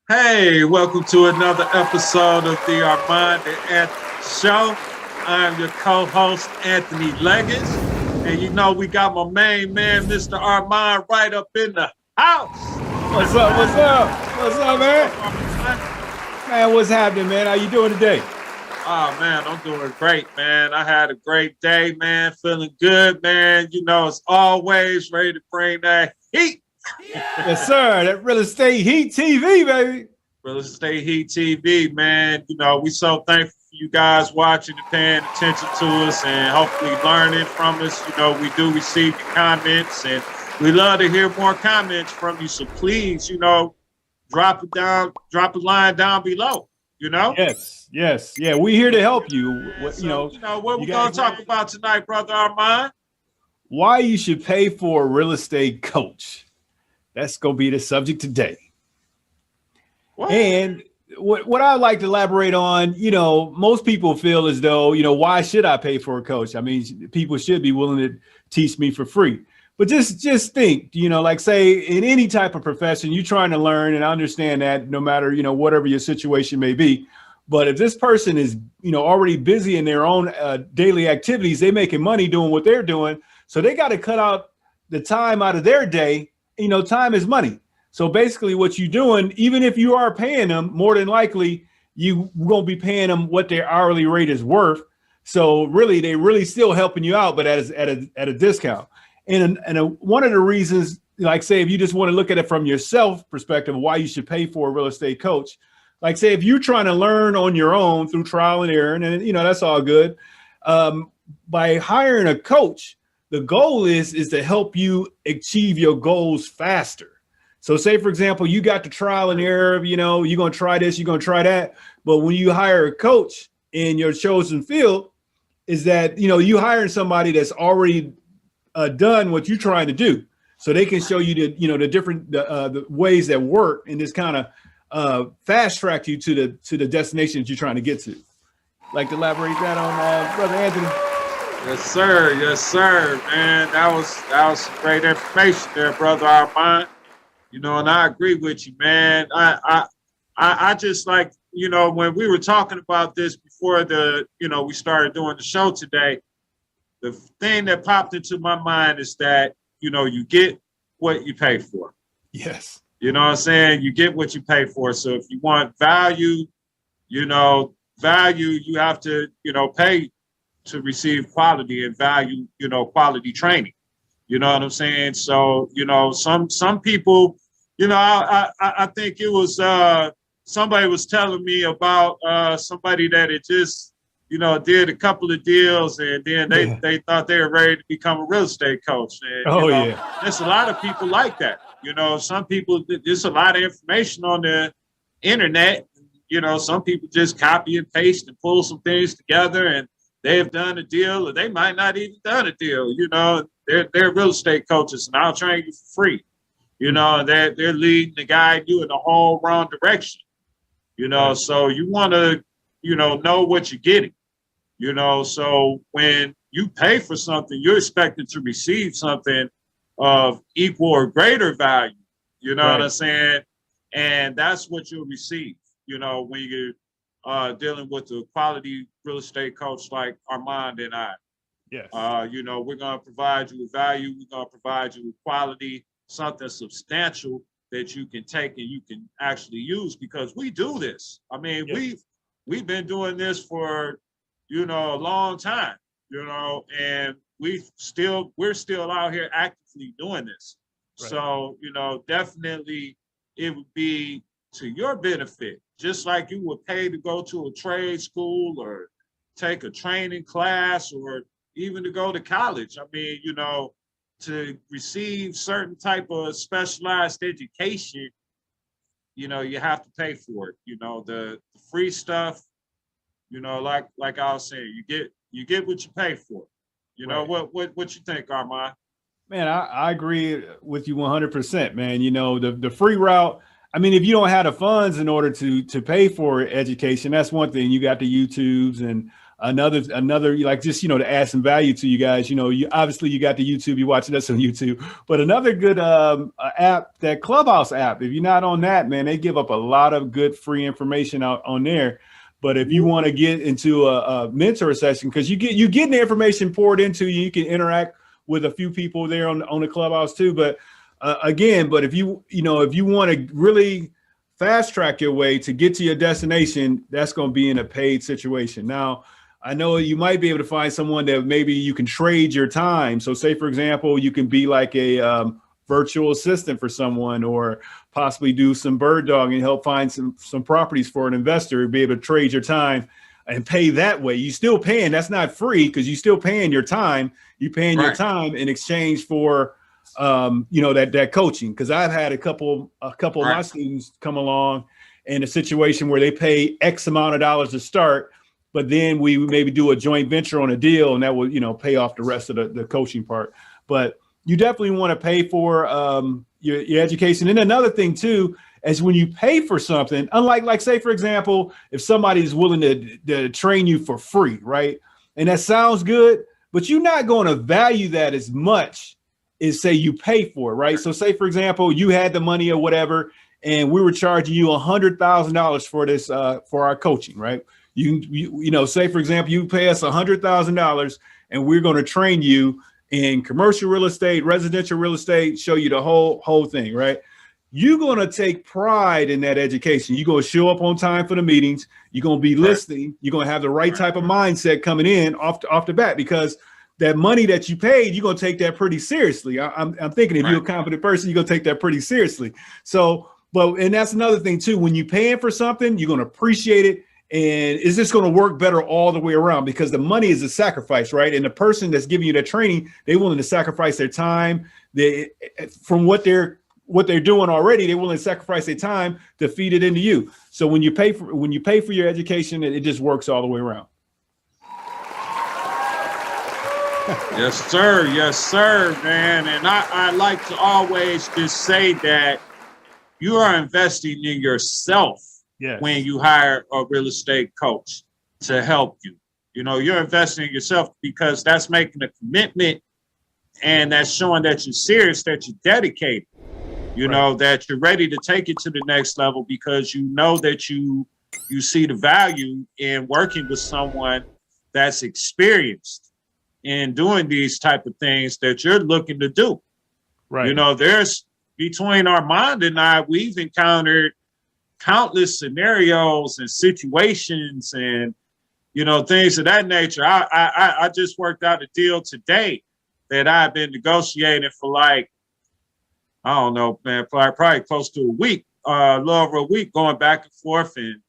Hey, welcome to another episode of the Armond AnThony Show. I'm your co-host, Anthony Leggett. And you know, we got my main man, Mr. Armand, right up in the house. What's up? What's up? What's up, What's man? up, Armand? Man, what's happening, man? How you doing today? Oh, man, I'm doing great, man. I had a great day, man. Feeling good, man. You know, as always, ready to bring that heat. Yes, sir. That real estate heat TV, baby. Real Estate Heat TV, man. You know, we so thankful for you guys watching and paying attention to us and hopefully learning from us. You know, we do receive your comments and we love to hear more comments from you. So please, you know, drop it down, drop a line down below, you know? Yes. Yeah, we here to help you. What we're going to talk about tonight, Brother Armand? Why you should pay for a real estate coach. That's going to be the subject today. What? And what I'd like to elaborate on, most people feel as though, why should I pay for a coach? I mean, people should be willing to teach me for free. But just think, like say in any type of profession, you're trying to learn, and I understand that no matter, whatever your situation may be. But if this person is, already busy in their own daily activities, they're making money doing what they're doing. So they got to cut out the time out of their day. Time is money. So basically what you're doing, even if you are paying them, more than likely you won't be paying them what their hourly rate is worth. So really, they really still helping you out, but at a discount. And one of the reasons, like say, if you just want to look at it from yourself perspective, why you should pay for a real estate coach, like say, if you're trying to learn on your own through trial and error, and that's all good. By hiring a coach, the goal is to help you achieve your goals faster. So say, for example, you got the trial and error, you're going to try this, you're going to try that. But when you hire a coach in your chosen field, is that, you hiring somebody that's already done what you're trying to do. So they can show you the different the ways that work and just kind of fast track you to the destination that you're trying to get to. Like to elaborate that on Brother Anthony. Yes, sir, man. That was some great information there, Brother Armand. And I agree with you, man. I just like, when we were talking about this before we started doing the show today, the thing that popped into my mind is that, you get what you pay for. Yes. You know what I'm saying? You get what you pay for. So if you want value, you have to, pay to receive quality and value, quality training. You know what I'm saying? So, some people, I think it was somebody was telling me about somebody that had just, did a couple of deals and then they thought they were ready to become a real estate coach. And, there's a lot of people like that. Some people, there's a lot of information on the internet. Some people just copy and paste and pull some things together and they have done a deal or they might not even done a deal. They're real estate coaches and I'll train you for free. They're leading the guide you in the whole wrong direction. So you want to, know what you're getting. So when you pay for something, you're expected to receive something of equal or greater value. You know what I'm saying? And that's what you'll receive, when you're dealing with a quality real estate coach like Armand and I. Yes. We're going to provide you with value. We're going to provide you with quality, something substantial that you can take and you can actually use because we do this. I mean, we've been doing this for, a long time, and we're still out here actively doing this. Right. So, definitely it would be to your benefit, just like you would pay to go to a trade school or take a training class or even to go to college. I mean, to receive certain type of specialized education, you have to pay for it. The free stuff, like I was saying, you get what you pay for. What you think, Armand? Man, I agree with you 100%, man. The free route. I mean, if you don't have the funds in order to pay for education, that's one thing. You got the YouTubes and another like just, to add some value to you guys, you obviously you got the YouTube, you're watching us on YouTube, but another good app, that Clubhouse app, if you're not on that, man, they give up a lot of good free information out on there. But if you want to get into a mentor session, because you getting the information poured into you, you can interact with a few people there on the Clubhouse too. But but if you want to really fast track your way to get to your destination, that's going to be in a paid situation. Now, I know you might be able to find someone that maybe you can trade your time. So say, for example, you can be like a virtual assistant for someone, or possibly do some bird dog and help find some properties for an investor, be able to trade your time and pay that way. You still paying, that's not free, because you still paying your time. You paying your time in exchange for that coaching. Because I've had a couple of my students come along in a situation where they pay X amount of dollars to start, but then we maybe do a joint venture on a deal, and that will, pay off the rest of the coaching part. But you definitely want to pay for your education. And another thing too, is when you pay for something, unlike, like, say, for example, if somebody is willing to train you for free, right? And that sounds good, but you're not going to value that as much as, say, you pay for it, right? So say, for example, you had the money or whatever, and we were charging you $100,000 for this, for our coaching, right? You say, for example, you pay us $100,000 and we're going to train you in commercial real estate, residential real estate, show you the whole thing, right? You're going to take pride in that education. You're going to show up on time for the meetings. You're going to be listening. You're going to have the right type of mindset coming in off the bat, because that money that you paid, you're going to take that pretty seriously. I'm thinking if you're a competent person, you're going to take that pretty seriously. So, and that's another thing too. When you're paying for something, you're going to appreciate it. And is this going to work better all the way around? Because the money is a sacrifice, right? And the person that's giving you that training, they're willing to sacrifice their time. From what they're doing already, they're willing to sacrifice their time to feed it into you. So when you pay for your education, it just works all the way around. Yes, sir, man. And I like to always just say that you are investing in yourself. Yes. When you hire a real estate coach to help you, you're investing in yourself, because that's making a commitment, and that's showing that you're serious, that you're dedicated, that you're ready to take it to the next level, because you know that you see the value in working with someone that's experienced in doing these type of things that you're looking to do. Right. There's, between Armond and I, we've encountered countless scenarios and situations and, things of that nature. I just worked out a deal today that I've been negotiating for, like, I don't know, man, probably close to a week, a little over a week, going back and forth and,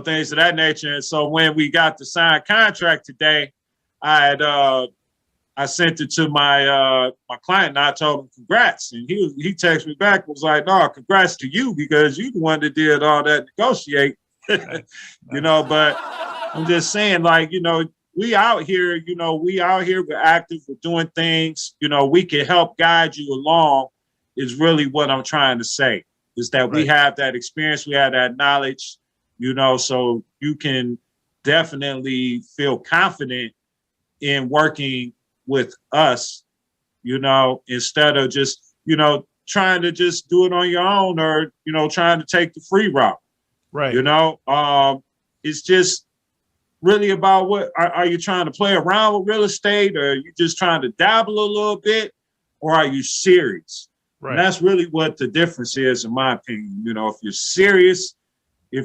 things of that nature. And so when we got the signed contract today, I sent it to my client, and I told him congrats. And he texted me back and was like, no, congrats to you, because you the one that did all that negotiate. But I'm just saying, like, we out here, we're active, we're doing things, we can help guide you along, is really what I'm trying to say, is that we have that experience, we have that knowledge, so you can definitely feel confident in working with us, instead of just, trying to just do it on your own, or, trying to take the free route. Right. It's just really about what are you trying to play around with real estate, or are you just trying to dabble a little bit, or are you serious? Right. And that's really what the difference is, in my opinion. If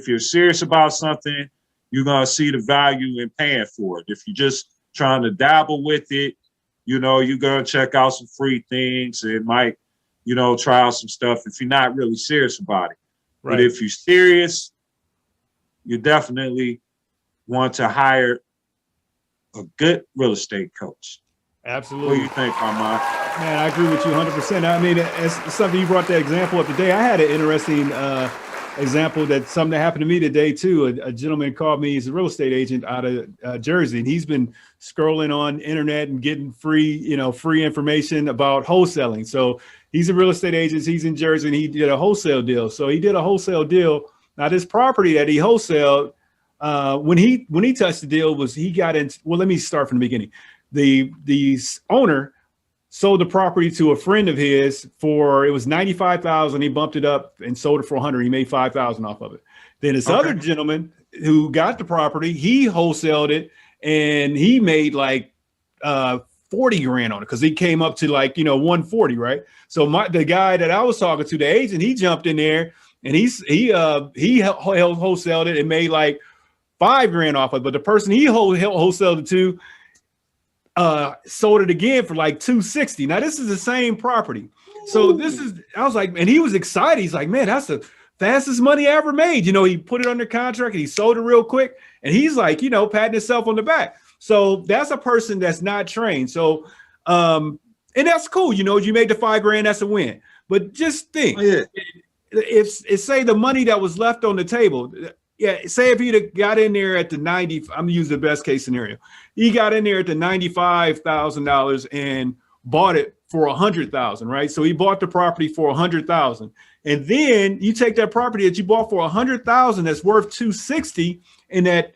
you're serious about something, you're going to see the value in paying for it. If you're just trying to dabble with it, you're going to check out some free things and might, try out some stuff if you're not really serious about it. Right. But if you're serious, you definitely want to hire a good real estate coach. Absolutely. What do you think, Armond? Man, I agree with you 100%. I mean, it's something you brought that example up today. I had an interesting example something that happened to me today too. A gentleman called me. He's a real estate agent out of Jersey, and he's been scrolling on internet and getting free information about wholesaling. So he's a real estate agent. He's in Jersey, and he did a wholesale deal. So he did a wholesale deal. Now, this property that he wholesaled, when he touched the deal was he got in. Well, let me start from the beginning. The owner sold the property to a friend of his for it was 95,000. He bumped it up and sold it for 100. He made 5,000 off of it. Then this other gentleman who got the property, he wholesaled it and he made like 40 grand on it because he came up to like 140, right? So the guy that I was talking to, the agent, he jumped in there and he wholesaled it and made like 5 grand off of it. But the person he wholesaled it to sold it again for like 260. Now this is the same property. So I was like, and he was excited. He's like, man, that's the fastest money I ever made. He put it under contract and he sold it real quick. And he's like, patting himself on the back. So that's a person that's not trained. So, and that's cool. You made the 5 grand, that's a win. But just think, if say the money that was left on the table, say if he'd got in there at the 90, I'm gonna use the best case scenario. He got in there at the $95,000 and bought it for 100,000, right? So he bought the property for 100,000. And then you take that property that you bought for 100,000 that's worth 260, and that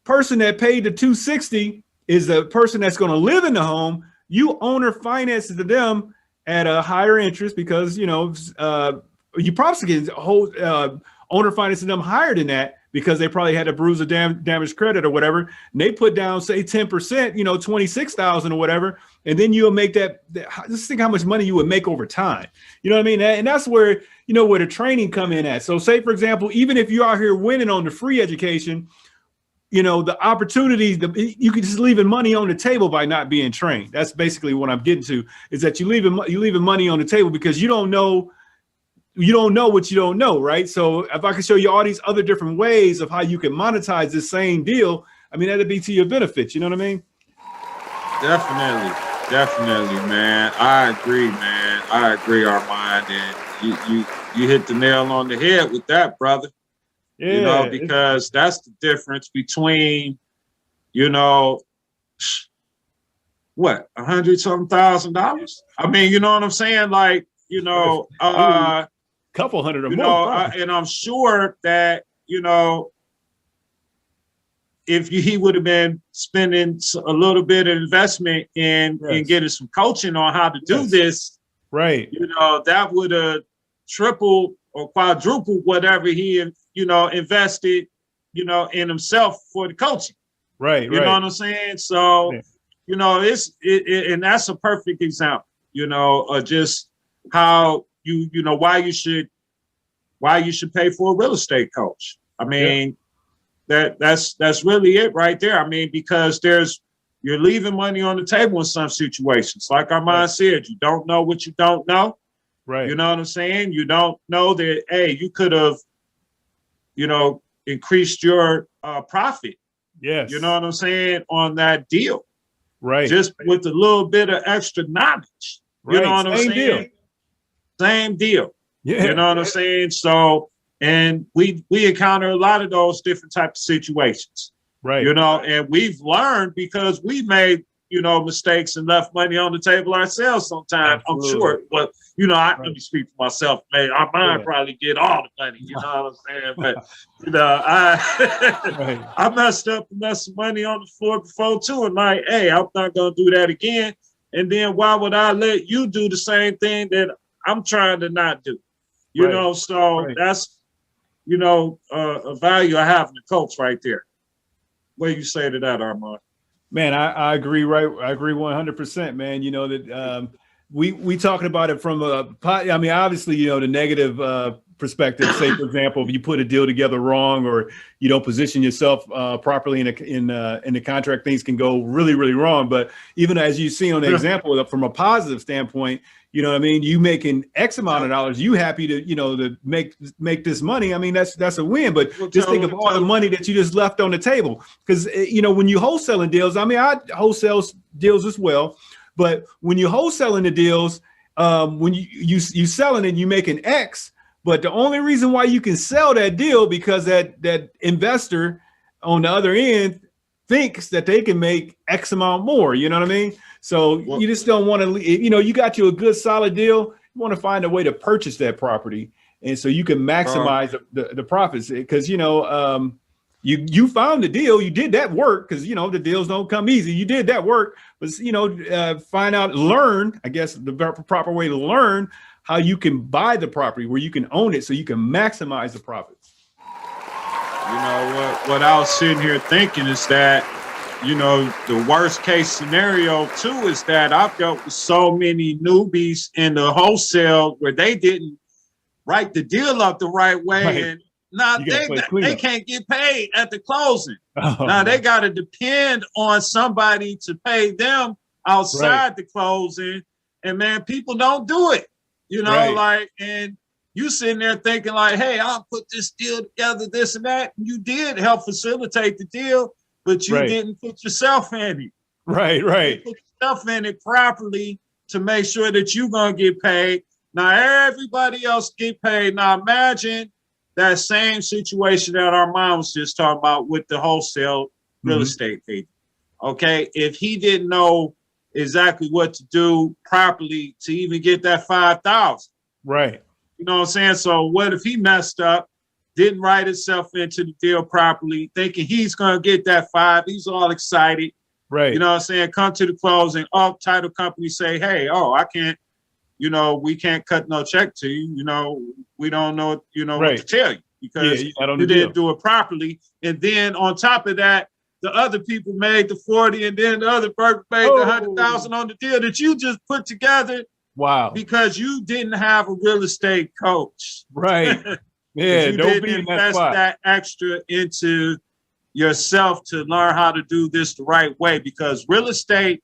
person that paid the 260 is the person that's going to live in the home. You owner finances to them at a higher interest because you probably get owner financing them higher than that because they probably had a bruise of damaged credit or whatever. And they put down say 10%, 26,000 or whatever, and then you'll make that. Just think how much money you would make over time. You know what I mean? And that's where where the training come in at. So say for example, even if you're out here winning on the free education, the opportunities, you could just leaving money on the table by not being trained. That's basically what I'm getting to, is that you leaving money on the table because you don't know what you don't know, right? So if I can show you all these other different ways of how you can monetize this same deal, I mean, that'd be to your benefit. You know what I mean? Definitely, man. I agree, Armond. And you hit the nail on the head with that, brother. Yeah, because that's the difference between, what, $100,000? I mean, you know what I'm saying? Like, couple hundred a month. And I'm sure that, if he would have been spending a little bit of investment in getting some coaching on how to do this, right? That would have tripled or quadrupled whatever he invested, in himself for the coaching. Right. You know what I'm saying? So, and that's a perfect example, of just how why you should pay for a real estate coach. I mean, that's really it right there. I mean, because you're leaving money on the table in some situations. Like Armond said, you don't know what you don't know. Right. You know what I'm saying? You don't know that, hey, you could have, increased your profit. Yes. You know what I'm saying? On that deal. Right. Just with a little bit of extra knowledge. Right. You know what I'm saying? Same deal. Yeah. You know what I'm saying? So, and we encounter a lot of those different types of situations. Right. And we've learned because we made, mistakes and left money on the table ourselves sometimes. Absolutely. I'm sure. But, let me speak for myself, man. I might probably get all the money, you know what I'm saying? But, I messed up and left some money on the floor before too. And like, hey, I'm not going to do that again. And then why would I let you do the same thing that I'm trying to not do? So that's, a value I have in the coach right there. What do you say to that, Armond? Man, I agree. Right. I agree 100%, man. That we talking about it from obviously, the negative perspective. Say, for example, if you put a deal together wrong or you don't position yourself properly in the contract, things can go really, really wrong. But even as you see on the example, from a positive standpoint, you know what I mean? You making X amount of dollars, you happy to, to make this money. I mean, that's a win, but just think of all the money that you just left on the table. Because, when you wholesaling deals, I mean, I wholesale deals as well, but when you wholesaling the deals, when you selling it, you making X, but the only reason why you can sell that deal because that investor on the other end thinks that they can make X amount more, you know what I mean? So you just don't want to, you got you a good solid deal. You want to find a way to purchase that property. And so you can maximize the profits because, you found the deal, you did that work, because you know the deals don't come easy. You did that work, but you know, find out, learn. I guess the proper way to learn how you can buy the property where you can own it, so you can maximize the profits. You know what I was sitting here thinking is that, you know, the worst case scenario too is that I've dealt with so many newbies in the wholesale where they didn't write the deal up the right way, Right. and now they can't get paid at the closing. Now they got to depend on somebody to pay them outside the closing, and man, people don't do it. You know, like, and you sitting there thinking like, hey, I'll put this deal together, this and that. And you did help facilitate the deal, but you didn't put yourself in it. Right. You put yourself in it properly to make sure that you're gonna get paid. Now everybody else get paid. Now imagine that same situation that Armond was just talking about with the wholesale real estate agent. Okay, if he didn't know exactly what to do properly to even get that 5,000, right? You know what I'm saying? So what if he messed up, didn't write himself into the deal properly, thinking he's gonna get that 5? He's all excited, right? You know what I'm saying? Come to the closing, title company say, hey, I can't. You know, we can't cut no check to you. You know, we don't know, what to tell you because you didn't do it properly. And then on top of that, the other people made the 40, and then the other person made the 100,000 on the deal that you just put together. Wow. Because you didn't have a real estate coach. Right. Yeah. You didn't invest that extra into yourself to learn how to do this the right way, because real estate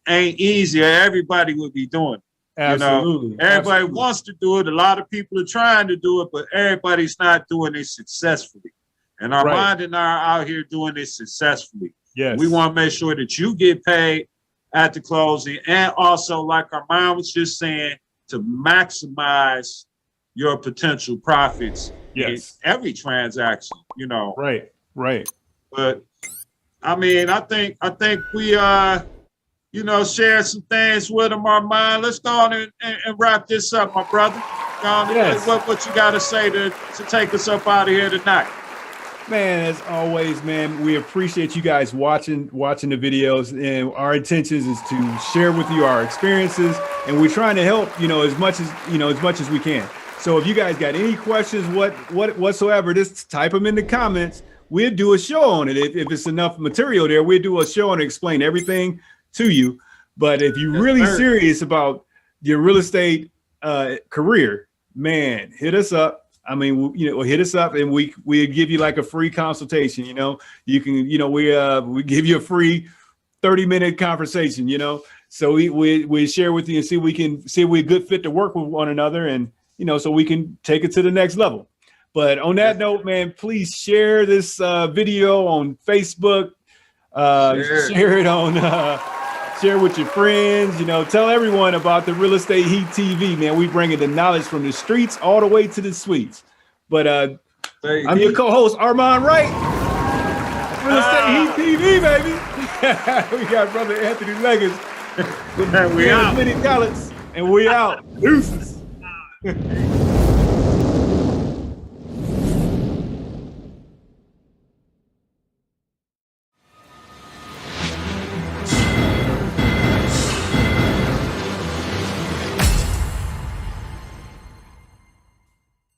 ain't easy. Everybody would be doing it. Absolutely. You know, everybody wants to do it. A lot of people are trying to do it, but everybody's not doing it successfully. And Armond and I are out here doing it successfully. Yes. We want to make sure that you get paid at the closing, and also, like Armond was just saying, to maximize your potential profits in every transaction. You know. Right. But I mean, I think we share some things with them, Armond. Let's go on and wrap this up, my brother. Go on. What you got to say to take us up out of here tonight? Man, as always, man, we appreciate you guys watching the videos, and our intentions is to share with you our experiences, and we're trying to help, as much as we can. So if you guys got any questions, whatsoever, just type them in the comments. We'll do a show on it. If it's enough material there, we'll do a show and explain everything to you. But if you're really serious about your real estate career, man, hit us up. I mean, hit us up, and we give you like a free consultation. You can, we give you a free 30-minute conversation. So we share with you and see if we're a good fit to work with one another, and so we can take it to the next level. But on that note, man, please share this video on Facebook. Share it on. Share with your friends, tell everyone about the Real Estate Heat TV, man. We bringing the knowledge from the streets all the way to the suites. But I'm your co-host, Armond Wright. Real Estate Heat TV, baby. We got brother Anthony Leggers. We out. Many talents, and we out. Deuces.